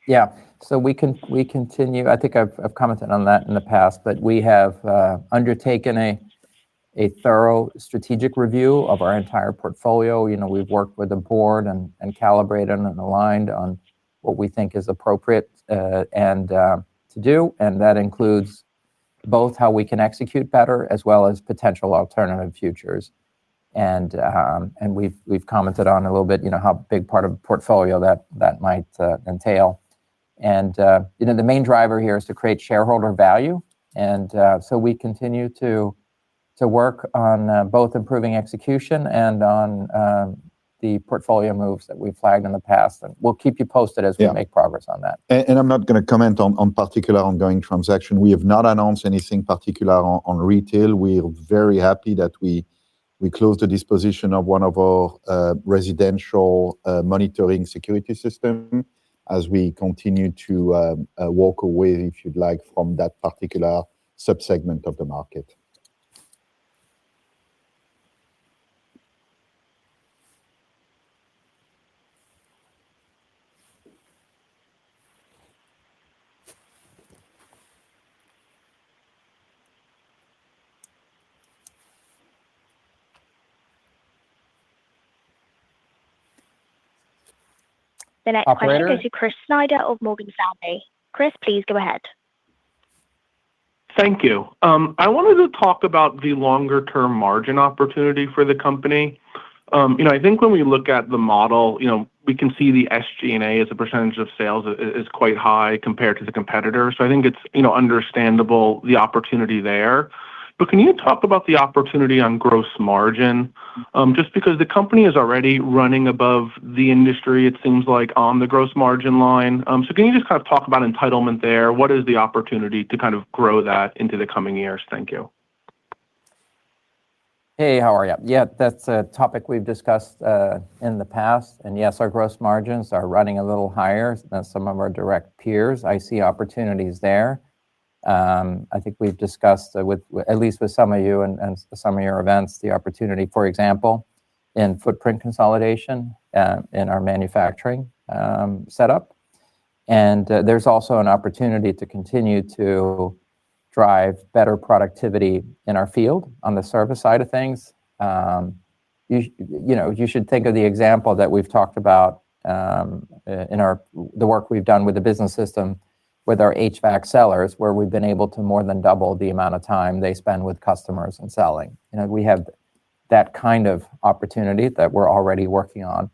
Yeah, so we continue. I think I've commented on that in the past, but we have undertaken a thorough strategic review of our entire portfolio. We've worked with the board and calibrated and aligned on what we think is appropriate and to do, and that includes both how we can execute better as well as potential alternative futures. And we've commented on a little bit, how big part of the portfolio that might entail. And the main driver here is to create shareholder value, and so we continue to work on both improving execution and on the portfolio moves that we flagged in the past, and we'll keep you posted as we make progress on that. And I'm not going to comment on particular ongoing transaction. We have not announced anything particular on retail. We're very happy that we closed the disposition of one of our residential monitoring security system, as we continue to walk away, if you'd like, from that particular subsegment of the market. The next question goes to Chris Snyder of Morgan Stanley. Chris, please go ahead. Thank you. I wanted to talk about the longer term margin opportunity for the company. I think when we look at the model, we can see the SG&A as a percentage of sales is quite high compared to the competitors. So I think it's, understandable the opportunity there. But can you talk about the opportunity on gross margin? Just because the company is already running above the industry, it seems like, on the gross margin line. So can you just kind of talk about entitlement there? What is the opportunity to kind of grow that into the coming years? Thank you. Hey, how are you? Yeah, that's a topic we've discussed in the past. And yes, our gross margins are running a little higher than some of our direct peers. I see opportunities there. I think we've discussed with at least with some of you and some of your events, the opportunity, for example, in footprint consolidation in our manufacturing setup. And there's also an opportunity to continue to drive better productivity in our field on the service side of things. You should think of the example that we've talked about in the work we've done with the business system with our HVAC sellers, where we've been able to more than double the amount of time they spend with customers and selling. We have that kind of opportunity that we're already working on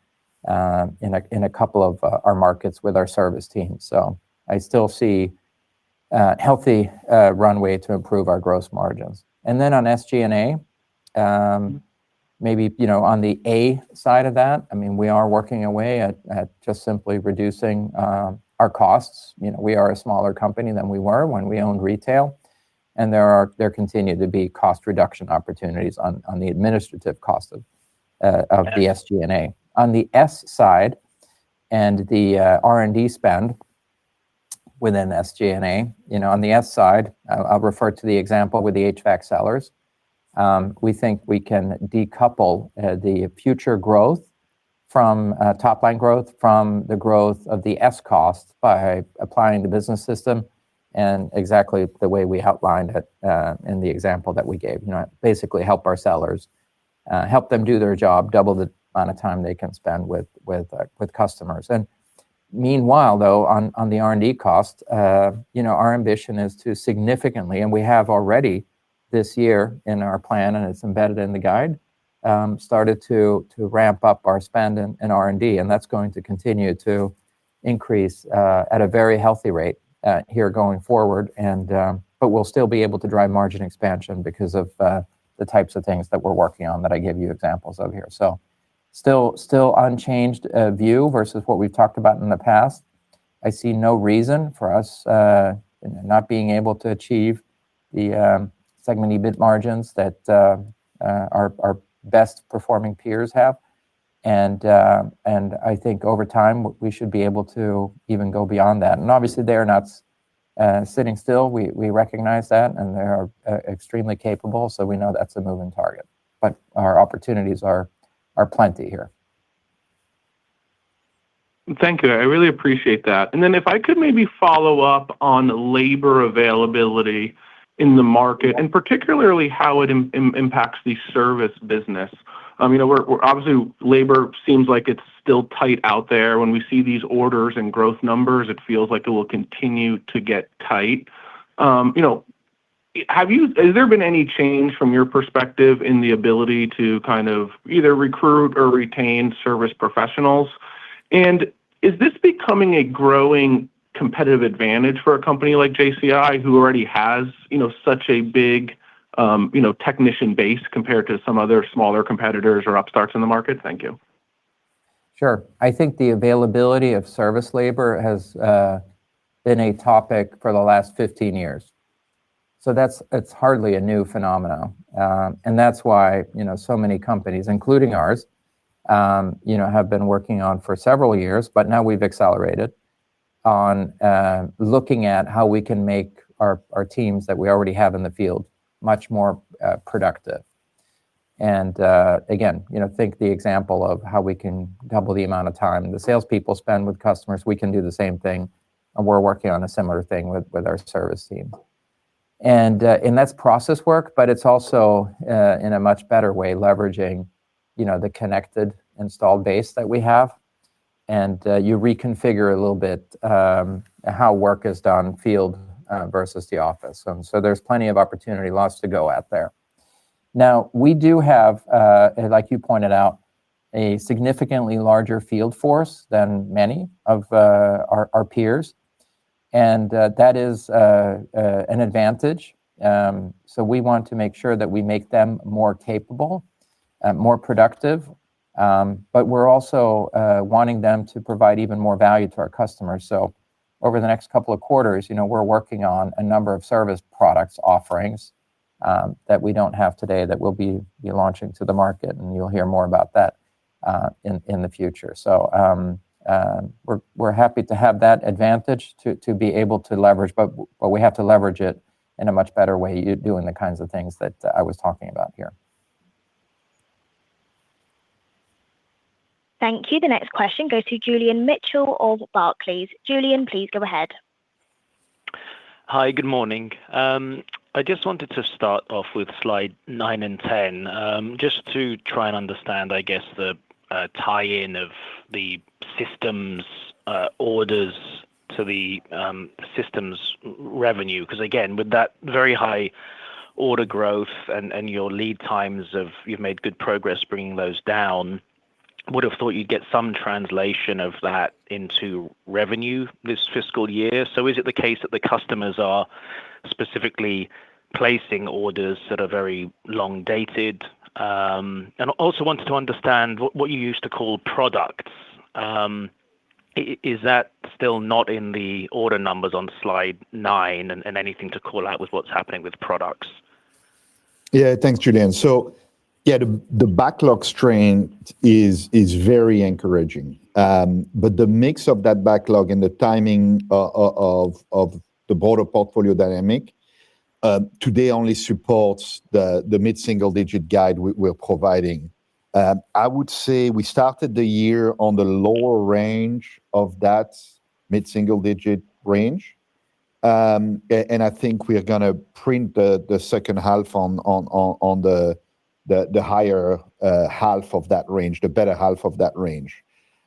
in a couple of our markets with our service team. So I still see healthy runway to improve our gross margins. And then on SG&A, maybe on the A side of that, we are working away at just simply reducing our costs. We are a smaller company than we were when we owned retail, and there continue to be cost reduction opportunities on the administrative cost of the SG&A. On the S side, and the R&D spend within SG&A, on the S side, I'll refer to the example with the HVAC sellers. We think we can decouple the future growth from top line growth from the growth of the S cost by applying the business system and exactly the way we outlined it in the example that we gave. Basically help our sellers, help them do their job, double the amount of time they can spend with customers. And meanwhile, though, on the R&D cost, our ambition is to significantly, and we have already this year in our plan, and it's embedded in the guide, started to ramp up our spend in R&D, and that's going to continue to increase at a very healthy rate here going forward. And but we'll still be able to drive margin expansion because of the types of things that we're working on that I gave you examples of here. So still unchanged view versus what we've talked about in the past. I see no reason for us not being able to achieve the segment EBIT margins that our best performing peers have. And I think over time, we should be able to even go beyond that. And obviously, they're not sitting still. We recognize that, and they're extremely capable, so we know that's a moving target. But our opportunities are plenty here. Thank you. I really appreciate that. And then if I could maybe follow up on labor availability in the market, and particularly how it impacts the service business. We're obviously, labor seems like it's still tight out there. When we see these orders and growth numbers, it feels like it will continue to get tight. Has there been any change from your perspective in the ability to kind of either recruit or retain service professionals? And is this becoming a growing competitive advantage for a company like JCI, who already has, such a big, technician base compared to some other smaller competitors or upstarts in the market? Thank you. Sure. I think the availability of service labor has been a topic for the last 15 years. So it's hardly a new phenomenon. And that's why, so many companies, including ours, have been working on for several years, but now we've accelerated on looking at how we can make our teams that we already have in the field much more productive. And again, think the example of how we can double the amount of time the salespeople spend with customers. We can do the same thing, and we're working on a similar thing with our service team. And that's process work, but it's also in a much better way leveraging, the connected installed base that we have. And you reconfigure a little bit how work is done field versus the office. And so there's plenty of opportunity, lots to go at there. Now, we do have, like you pointed out, a significantly larger field force than many of our peers. And that is an advantage. So we want to make sure that we make them more capable, more productive, but we're also wanting them to provide even more value to our customers. So over the next couple of quarters, we're working on a number of service products offerings that we don't have today that we'll be launching to the market, and you'll hear more about that in the future. So we're happy to have that advantage to be able to leverage, but we have to leverage it in a much better way, doing the kinds of things that I was talking about here. Thank you. The next question goes to Julian Mitchell of Barclays. Julian, please go ahead. Hi, good morning. I just wanted to start off with slide 9 and 10, just to try and understand, I guess, the tie-in of the systems orders to the systems revenue. Because again, with that very high order growth and your lead times you've made good progress bringing those down, would have thought you'd get some translation of that into revenue this fiscal year. So is it the case that the customers are specifically placing orders that are very long dated? And I also wanted to understand what you used to call products. Is that still not in the order numbers on slide 9, and anything to call out with what's happening with products? Yeah, thanks, Julian. So yeah, the backlog strength is very encouraging. But the mix of that backlog and the timing of the broader portfolio dynamic today only supports the mid-single digit guide we're providing. I would say we started the year on the lower range of that mid-single digit range. And I think we're going to print the second half on the higher half of that range, the better half of that range.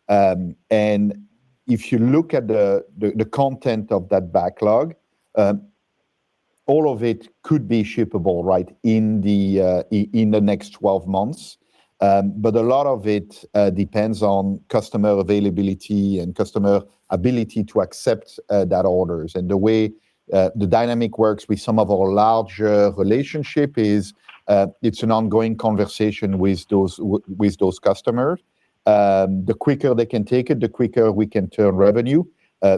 And if you look at the content of that backlog, all of it could be shippable right in the next 12 months. But a lot of it depends on customer availability and customer ability to accept that orders. And the way the dynamic works with some of our larger relationship is it's an ongoing conversation with those customers. The quicker they can take it, the quicker we can turn revenue.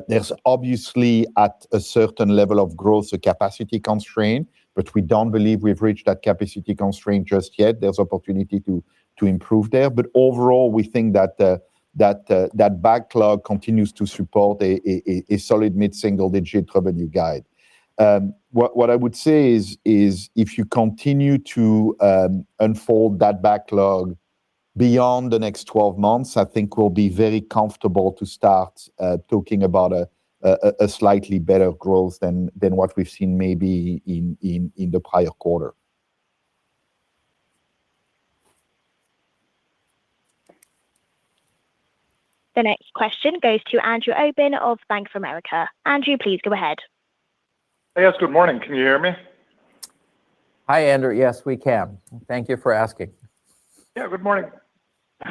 There's obviously at a certain level of growth a capacity constraint. but we don't believe we've reached that capacity constraint just yet. There's opportunity to improve there. But overall, we think that that backlog continues to support a solid mid-single-digit revenue guide. What I would say is if you continue to unfold that backlog beyond the next 12 months, I think we'll be very comfortable to start talking about a slightly better growth than what we've seen maybe in the prior quarter. The next question goes to Andrew Obin of Bank of America. Andrew, please go ahead. Yes, good morning. Can you hear me? Hi, Andrew. Yes, we can. Thank you for asking. Yeah, good morning.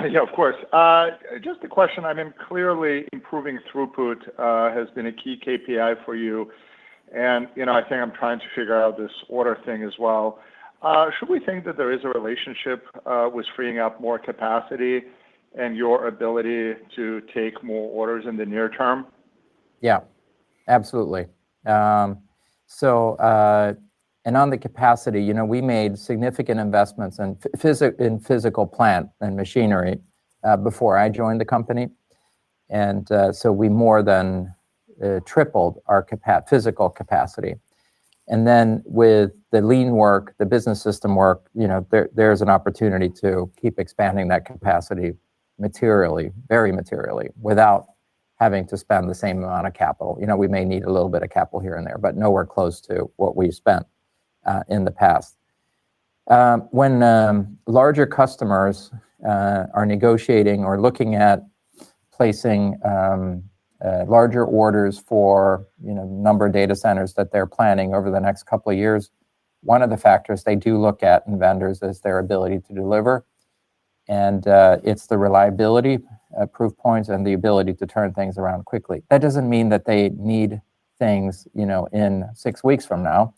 Yeah, of course. Just a question. I mean, clearly improving throughput has been a key KPI for you. And, I think I'm trying to figure out this order thing as well. Should we think that there is a relationship with freeing up more capacity and your ability to take more orders in the near term? Yeah, absolutely. And on the capacity, we made significant investments in physical plant and machinery before I joined the company. And so we more than tripled our physical capacity. And then with the lean work, the business system work, there's an opportunity to keep expanding that capacity materially, very materially, without having to spend the same amount of capital. We may need a little bit of capital here and there, but nowhere close to what we've spent in the past. When larger customers are negotiating or looking at placing larger orders for number of data centers that they're planning over the next couple of years, one of the factors they do look at in vendors is their ability to deliver. And it's the reliability proof points and the ability to turn things around quickly. That doesn't mean that they need things, in 6 weeks from now.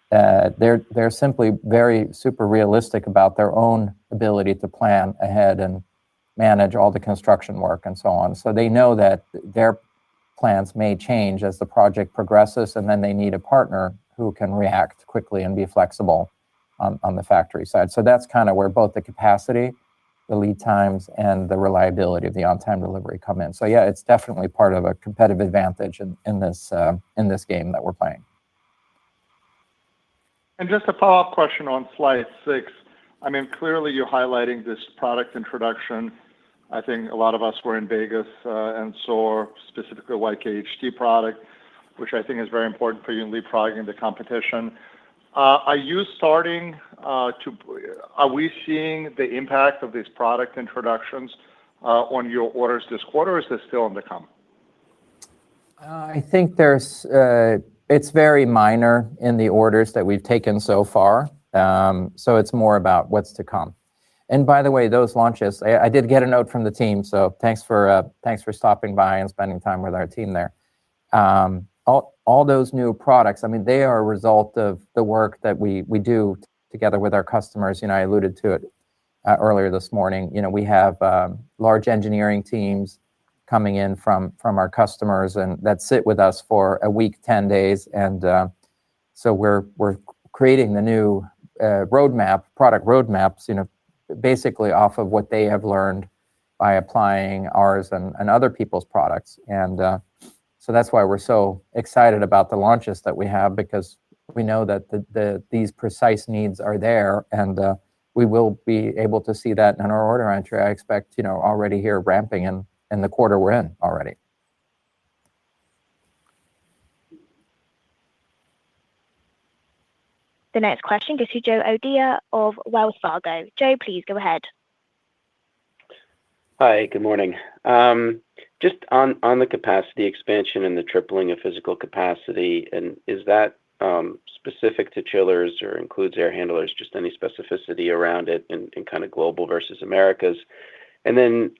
They're simply very super realistic about their own ability to plan ahead and manage all the construction work and so on. So they know that their plans may change as the project progresses, and then they need a partner who can react quickly and be flexible on the factory side. So that's kind of where both the capacity, the lead times, and the reliability of the on-time delivery come in. So yeah, it's definitely part of a competitive advantage in this game that we're playing. And just a follow-up question on slide 6. I mean, clearly you're highlighting this product introduction. I think a lot of us were in Vegas and saw specifically YKHT product, which I think is very important for you in leapfrogging the competition. Are we seeing the impact of these product introductions on your orders this quarter, or is this still on the come? I think it's very minor in the orders that we've taken so far. So it's more about what's to come. And by the way, those launches, I did get a note from the team, so thanks for stopping by and spending time with our team there. All those new products, I mean, they are a result of the work that we do together with our customers. I alluded to it earlier this morning. We have large engineering teams coming in from our customers and that sit with us for a week, 10 days. And so we're creating the new product roadmaps, basically off of what they have learned by applying ours and other people's products. And so that's why we're so excited about the launches that we have, because we know that these precise needs are there, and we will be able to see that in our order entry. I expect, already here ramping in the quarter we're in already. The next question goes to Joe O'Dea of Wells Fargo. Joe, please go ahead. Hi, good morning. Just on the capacity expansion and the tripling of physical capacity, and is that specific to chillers or includes air handlers? Just any specificity around it in kind of global versus Americas? And then,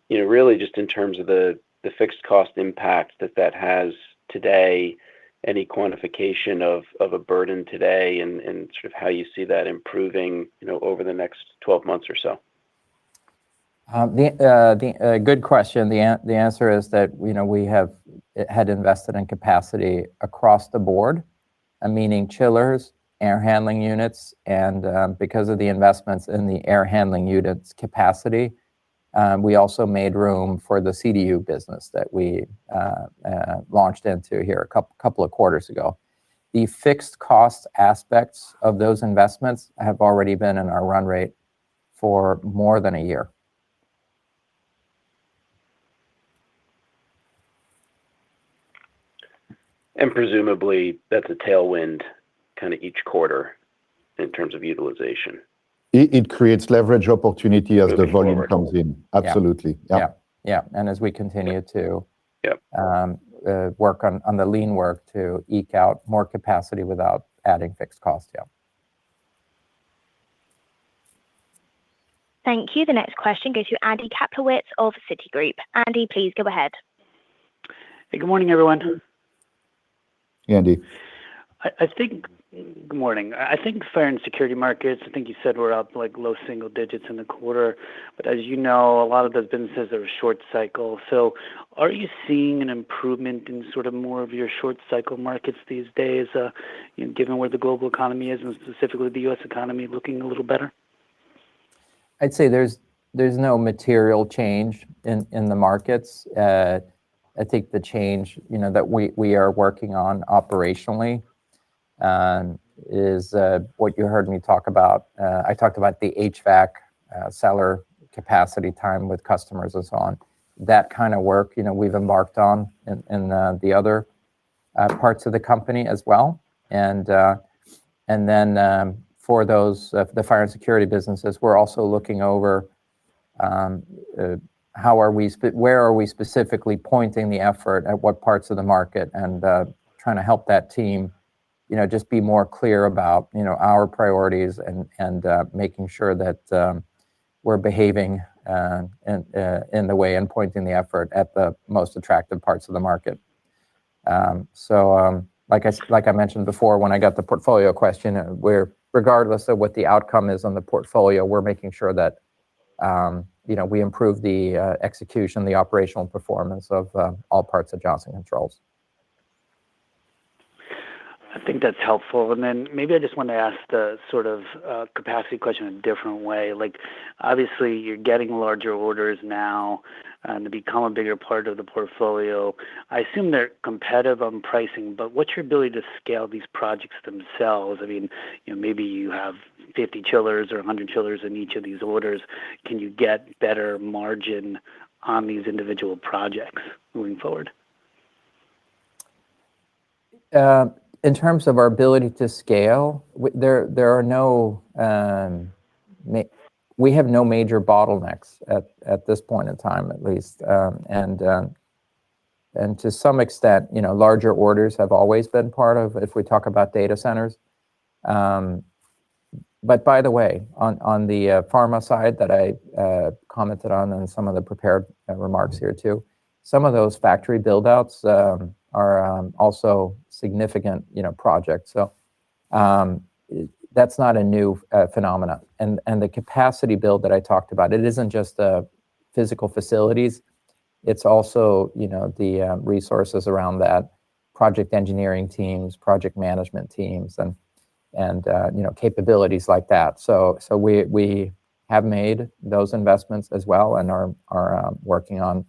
really just in terms of the fixed cost impact that has today, any quantification of a burden today and sort of how you see that improving, over the next 12 months or so? Good question. The answer is that we had invested in capacity across the board, meaning chillers, air handling units, and because of the investments in the air handling units capacity, we also made room for the CDU business that we launched into here a couple of quarters ago. The fixed cost aspects of those investments have already been in our run rate for more than a year. And presumably that's a tailwind kind of each quarter in terms of utilization. It creates leverage opportunity as the Moving volume forward. comes in. Absolutely. Yeah. And as we continue to Yep. work on the lean work to eke out more capacity without adding fixed cost. Yeah. Thank you. The next question goes to Andy Kaplowitz of Citigroup. Andy, please go ahead. Hey, good morning, everyone. Andy. Good morning. I think fire and security markets, I think you said we're up like low single digits in the quarter. But as you know, a lot of those businesses are short cycle. So are you seeing an improvement in sort of more of your short cycle markets these days, given where the global economy is and specifically the U.S. economy looking a little better? I'd say there's no material change in the markets. I think the change that we are working on operationally is what you heard me talk about. I talked about the HVAC seller capacity time with customers and so on. That kind of work, we've embarked on in the other parts of the company as well. And then for those the fire and security businesses, we're also looking over where are we specifically pointing the effort at what parts of the market, and trying to help that team just be more clear about our priorities and making sure that we're behaving in the way and pointing the effort at the most attractive parts of the market. So like I mentioned before when I got the portfolio question, we're, regardless of what the outcome is on the portfolio, we're making sure that we improve the execution, the operational performance of all parts of Johnson Controls. I think that's helpful. And then maybe I just want to ask the sort of capacity question a different way. Like, obviously, you're getting larger orders now to become a bigger part of the portfolio. I assume they're competitive on pricing, but what's your ability to scale these projects themselves? I mean, maybe you have 50 chillers or 100 chillers in each of these orders. Can you get better margin on these individual projects moving forward? In terms of our ability to scale, there are no, we have no major bottlenecks at this point in time, at least. And to some extent, larger orders have always been part of, if we talk about data centers. But by the way, on the pharma side that I commented on and some of the prepared remarks here too, some of those factory build-outs are also significant, projects. So that's not a new phenomenon. And the capacity build that I talked about, it isn't just the physical facilities. It's also, the resources around that, project engineering teams, project management teams, and capabilities like that. So we have made those investments as well and are working on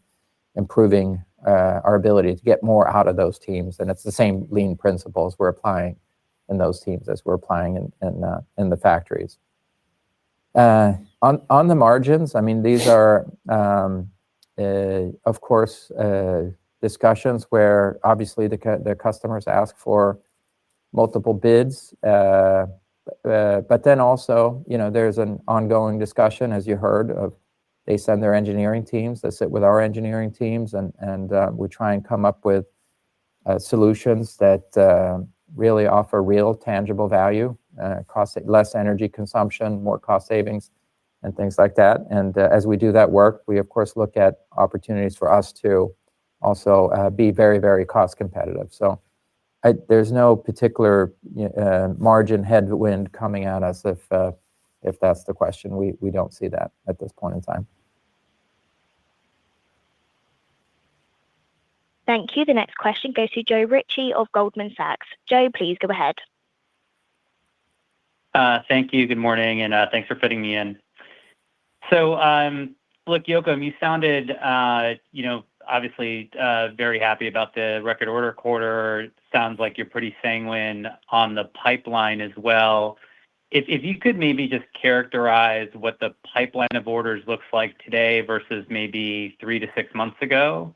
improving our ability to get more out of those teams. And it's the same lean principles we're applying in those teams as we're applying in the factories. On the margins, I mean, these are, of course, discussions where obviously the customers ask for multiple bids, but then also, there's an ongoing discussion, as you heard, of they send their engineering teams, they sit with our engineering teams, and we try and come up with solutions that really offer real tangible value, less energy consumption, more cost savings, and things like that. And as we do that work, we of course look at opportunities for us to also be very, very cost competitive. So there's no particular margin headwind coming at us if that's the question. We don't see that at this point in time. Thank you. The next question goes to Joe Ritchie of Goldman Sachs. Joe, please go ahead. Thank you. Good morning, and thanks for fitting me in. So, look, Joachim, you sounded, obviously very happy about the record order quarter. Sounds like you're pretty sanguine on the pipeline as well. If you could maybe just characterize what the pipeline of orders looks like today versus maybe 3 to 6 months ago.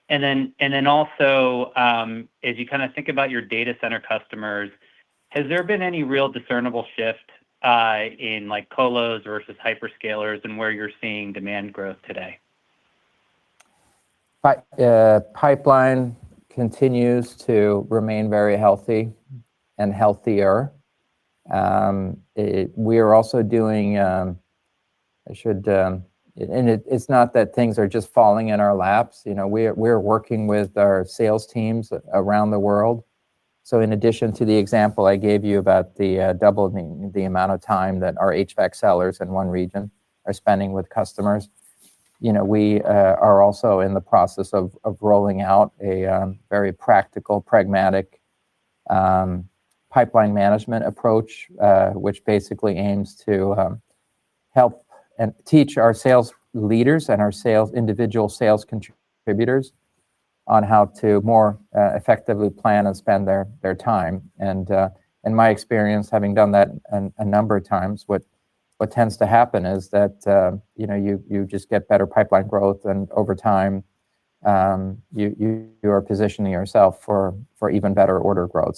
And then also, as you kind of think about your data center customers, has there been any real discernible shift in like colos versus hyperscalers and where you're seeing demand growth today? Pipeline continues to remain very healthy and healthier. We are also doing, it's not that things are just falling in our laps. We're working with our sales teams around the world. So in addition to the example I gave you about the doubling the amount of time that our HVAC sellers in one region are spending with customers, we are also in the process of rolling out a very practical, pragmatic pipeline management approach, which basically aims to help and teach our sales leaders and our individual sales contributors on how to more effectively plan and spend their time. And in my experience, having done that a number of times, what tends to happen is that you just get better pipeline growth, and over time you are positioning yourself for even better order growth.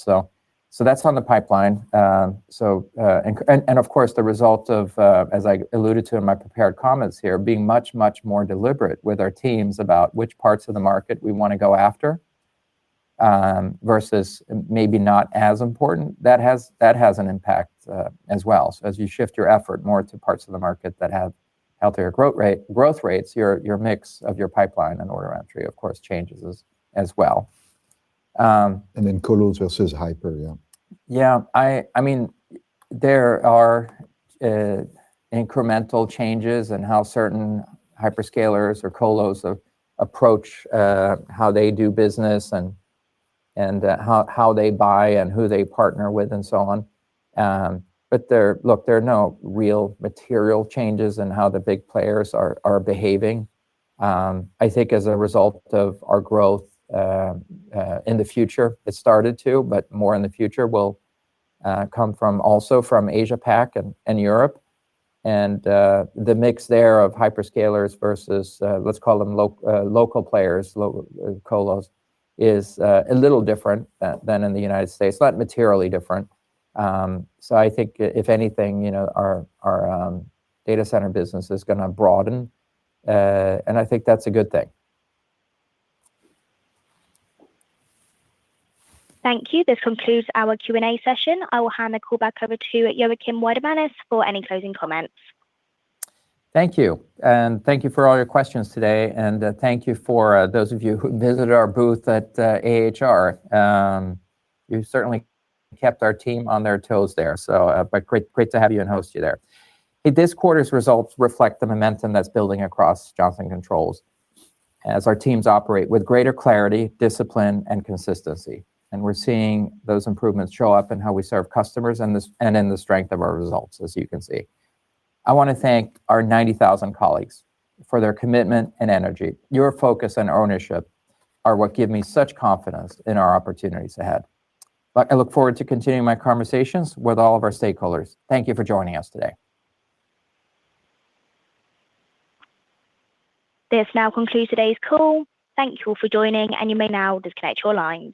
So that's on the pipeline. And of course, the result of, as I alluded to in my prepared comments here, being much, much more deliberate with our teams about which parts of the market we want to go after versus maybe not as important. That has an impact as well. So as you shift your effort more to parts of the market that have healthier growth rates, your mix of your pipeline and order entry, of course, changes as well. And then colos versus hyper, yeah. Yeah, I mean, there are incremental changes in how certain hyperscalers or colos approach how they do business and how they buy and who they partner with and so on. But there are no real material changes in how the big players are behaving. I think as a result of our growth in the future, it started to, but more in the future will come from Asia Pac and Europe. And the mix there of hyperscalers versus, let's call them local players, colos, is a little different than in the United States, not materially different. So I think if anything, our data center business is going to broaden, and I think that's a good thing. Thank you. This concludes our Q&A session. I will hand the call back over to Joachim Weidemannis for any closing comments. Thank you. And thank you for all your questions today. And thank you for those of you who visited our booth at AHR. You certainly kept our team on their toes there. So, but great to have you and host you there. Hey, this quarter's results reflect the momentum that's building across Johnson Controls as our teams operate with greater clarity, discipline, and consistency. And we're seeing those improvements show up in how we serve customers and in the strength of our results, as you can see. I want to thank our 90,000 colleagues for their commitment and energy. Your focus and ownership are what give me such confidence in our opportunities ahead. I look forward to continuing my conversations with all of our stakeholders. Thank you for joining us today. This now concludes today's call. Thank you all for joining, and you may now disconnect your lines.